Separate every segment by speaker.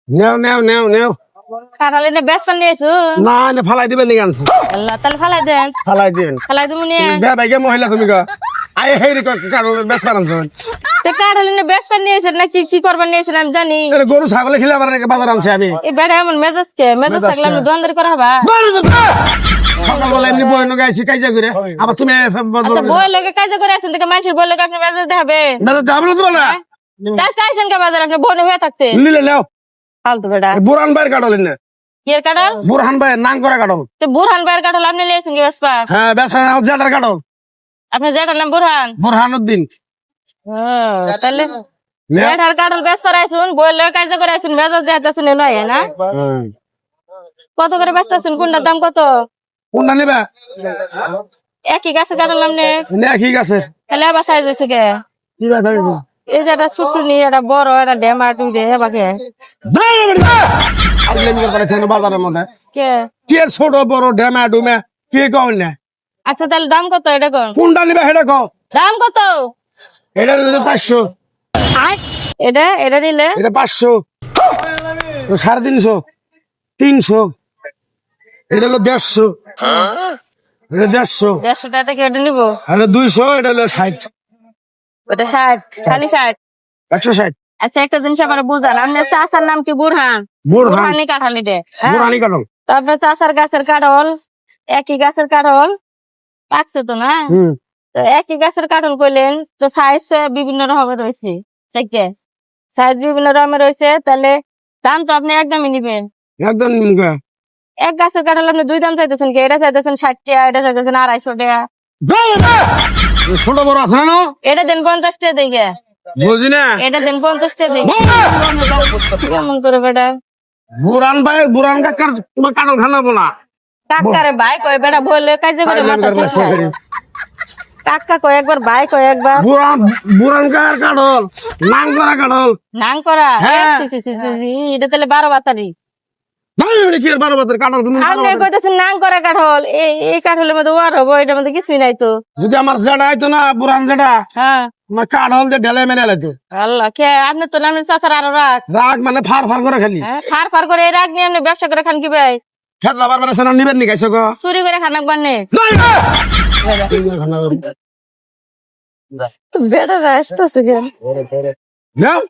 Speaker 1: নেও নেও নেও নেও
Speaker 2: কাঁঠাল এনে বেশ পান নিয়েছু
Speaker 1: না না ফালাই দিবেন নি আনছি
Speaker 2: আল্লাহ তাহলে ফালাই দেন
Speaker 1: ফালাই দিবেন
Speaker 2: ফালাই দেবো নিয়ে
Speaker 1: বে বাইকে মহিলা তুমি গো আই হেই রে কারণ বেশ পারানছ
Speaker 2: তো কাঁঠাল এনে বেশ পান নিয়েছেন না কি করবার নিয়েছেন আমি জানি
Speaker 1: এর গরু ছাগলে খিলা বারে বাজার আনছি আমি
Speaker 2: এই বেড়া এমন মেজাজ থাকলে আমি দোয়ানদারি করা হবা
Speaker 1: সকাল বলে এমনি বই নগাইছি কাইজা করে আবার তুমি
Speaker 2: আচ্ছা বই লোকে কাজে করে আসেন দেখে মানুষের বই লোকে আপনি মেজাজ দেখাবে
Speaker 1: মেজাজ দাম না তো না
Speaker 2: কাজ কাইছেন কে বাজার আপনি বনে হয়ে থাকতে
Speaker 1: নিলে নাও
Speaker 2: ফালতু বেড়া
Speaker 1: বুরহান ভাইয়ের কাটল না
Speaker 2: কি এর কাঁঠাল
Speaker 1: বুরহান ভাইয়ের নাং করা কাটল
Speaker 2: তো বুরহান ভাইয়ের কাঁঠাল আপনি নিয়েছেন কি বেশ পার
Speaker 1: হ্যাঁ বেশ জেটার কাটল
Speaker 2: আপনি যেটার নাম বুরহান
Speaker 1: বুরহানুদ্দিন
Speaker 2: তাহলে যেটার কাঁঠাল বেশ পার আইসুন বই লোকে কাজে করে আইসুন মেজাজ দেখাতে নয় না কত করে ব্যস্ত আছেন কোনটার দাম কত
Speaker 1: কোনটা নেবা
Speaker 2: একই গাছে কাটালাম নে
Speaker 1: নে ঠিক আছে
Speaker 2: তাহলে আবার সাইজ হয়েছে কে এই যে একটা ছোট্ট নি একটা বড় একটা ডেমা তুমি দে বাকে
Speaker 1: বাজারের মধ্যে
Speaker 2: কে
Speaker 1: কে ছোট বড় ডেমা ডুমে কে কন না
Speaker 2: আচ্ছা তাহলে দাম কত এটা কোন
Speaker 1: কোনটা নিবা সেটা কও
Speaker 2: দাম কত
Speaker 1: এটা নিলে 400
Speaker 2: এটা নিলে
Speaker 1: এটা 500 350 300 এটা হলো 150 এটা 150
Speaker 2: 150 টাকা থেকে এটা নিবো
Speaker 1: এটা 200 এটা হলো 60
Speaker 2: ওটা 60 খালি 60
Speaker 1: 160
Speaker 2: আচ্ছা একটা জিনিস আমার বুঝান আপনার চাচার নাম কি বুরহান বুরহানি কাঁঠাল এটা
Speaker 1: বুরহানি কাটল
Speaker 2: তো আপনার চাচার গাছের কাঁঠাল একই গাছের কাঁঠাল পাকছে তো না তো একই গাছের কাঁঠাল কইলেন তো সাইজ বিভিন্ন রকমের রয়েছে সাইজ বিভিন্ন রকমের রয়েছে তাহলে দাম তো আপনি একদমই নিবেন
Speaker 1: একদম নিমকা
Speaker 2: এক গাছের কাঁঠাল আপনি দুই দাম চাইতেছেন কি এটা চাইতেছেন 60 টাকা এটা চাইতেছেন 250 টাকা
Speaker 1: ছোট বড় আছে না
Speaker 2: এটা দেন 50 টাকা দেখে
Speaker 1: বুঝি না
Speaker 2: এটা দেন 50 টাকা দেখে কেমন করে বেটা
Speaker 1: বুরান ভাই বুরান কাকার তোমার কাটল খানাবো না
Speaker 2: কাকারে ভাই কয় বেটা বললে কাজে করে মাথা ঠিক কাকা কয় একবার ভাই কয় একবার
Speaker 1: বুরান কাকার কাটল নাং করা কাটল
Speaker 2: নাং করা
Speaker 1: হ্যাঁ।
Speaker 2: এটা তাহলে 12 বাতারি
Speaker 1: কি 12 বাতের কাটল তুমি
Speaker 2: আপনি কইতেছেন নাং করা কাঠল এই কাঠলের মধ্যে ওয়ার হবো এটার মধ্যে কিছুই নাই তো
Speaker 1: যদি আমার জেডা আইতো না বুরান জেডা
Speaker 2: হ্যাঁ
Speaker 1: আমার কাটল দিয়ে ঢেলে মেনে লাইতো
Speaker 2: আল্লাহ কে আপনি তো নামের চাচার আরো রাগ
Speaker 1: রাগ মানে ফার ফার করে খালি
Speaker 2: ফার ফার করে এই রাগ নিয়ে আপনি ব্যবসা করে খান কি ভাই
Speaker 1: খেত লাবার মানে সেনা নিবেন নি গাইছো গো
Speaker 2: চুরি করে খান একবার নে বেটা আসতেছে কেন
Speaker 1: নাও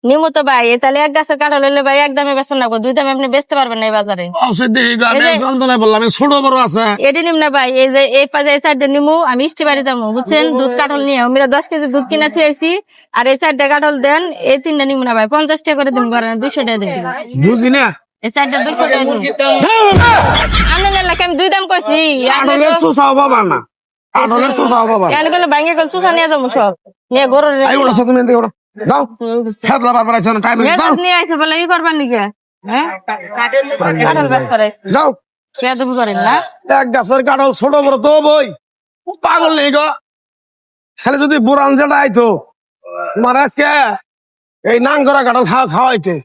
Speaker 2: নিমু তো ভাই তাহলে এক গাছের কাঠল হইলে ভাই একদমই বেচেন না গো, দুই দামে আপনি বেচতে পারবেন না এই বাজারে
Speaker 1: অবশ্যই দেখি গো আমি যন্ত্রণায় বললাম আমি ছোট বড় আছে
Speaker 2: এটি নিম না ভাই এই যে এই পাশে এই সাইডে নিমু আমি ইষ্টি বাড়ি যাবো বুঝছেন দুধ কাঠল নিয়ে আমি 10 কেজি দুধ কিনা থুয়েছি আর এই সাইডে কাঠল দেন এই তিনটা নিমু না ভাই 50 টাকা করে দিন করেন 200 টাকা দিন
Speaker 1: বুঝি না
Speaker 2: এই সাইডে 200 টাকা দিন আমি না লাগে আমি দুই দাম কইছি
Speaker 1: কাটলের চুষাও বাবা না কাটলের চুষাও বাবা
Speaker 2: আমি গেলে ভাঙে গেল সুসা নিয়ে যাবো সব নিয়ে গরুর
Speaker 1: আই ওলা তুমি এদিকে ওরা যাও খেত লাবার পারাইছো না টাইম যাও
Speaker 2: নিয়ে আইছে বলে ই করবার নিকে হ্যাঁ কাঠল বেচ করে
Speaker 1: যাও
Speaker 2: কে দেবো করেন না
Speaker 1: এক গাছের কাটল ছোট বড় তো বই পাগল নেই গো খালি যদি বুরান যেটা আইতো তোমার আজকে এই নাং করা কাটল খাওয়াইতে